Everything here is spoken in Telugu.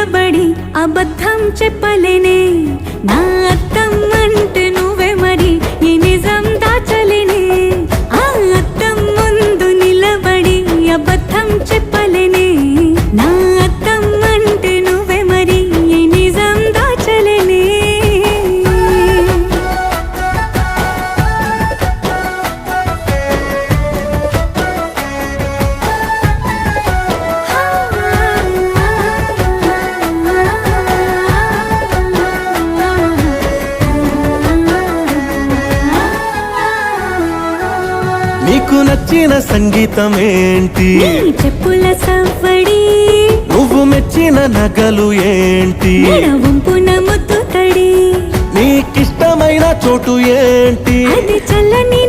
నిలబడి అబద్ధం చెప్పలేనే నా అద్దం అంటే నువ్వే మరి ఈ నిజం దాచలేనే ఆ అద్దం ముందు నిలబడి అబద్ధం చెప్పలేనే నా అద్దం అంటే నువ్వే మరి ఈ నిజం దాచలేనే నీకు నచ్చిన సంగీతం ఏంటి నీ చెప్పుల సవ్వడి నువ్వు మెచ్చిన నగలు ఏంటి వంపున ముద్దు తడి నీకిష్టమైన చోటు ఏంటి అది చల్లని